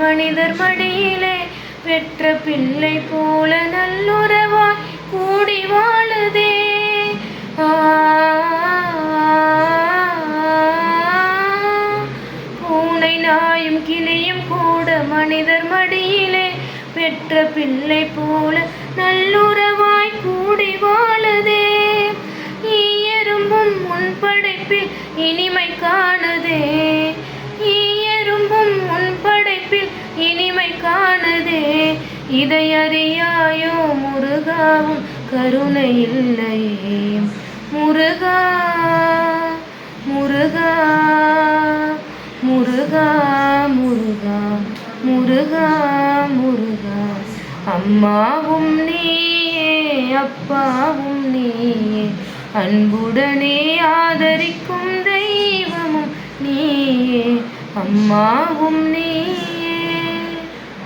மனிதர் மடியிலே பெற்ற பிள்ளை போல நல்லுறவாய் கூடி வாழுதே. பூனை நாயும் கிளியும் கூட மனிதர் மடியிலே பெற்ற பிள்ளை போல நல்லுறவாய் கூடி வாழுதே. ஈயரும்பும் உன் படைப்பில் இனிமை காணுதே. ஈயரும்பும் உன் படைப்பில் இனிமை காணுதே. இதை அறியாயோ முருகாவும் கருணை இல்லையே. முருகா முருகா முருகா முருகா முருகா முருகா. அம்மாவும் நீயே அப்பாவும் நீயே அன்புடனே ஆதரிக்கும் தெய்வமும் நீயே. அம்மாவும் நீ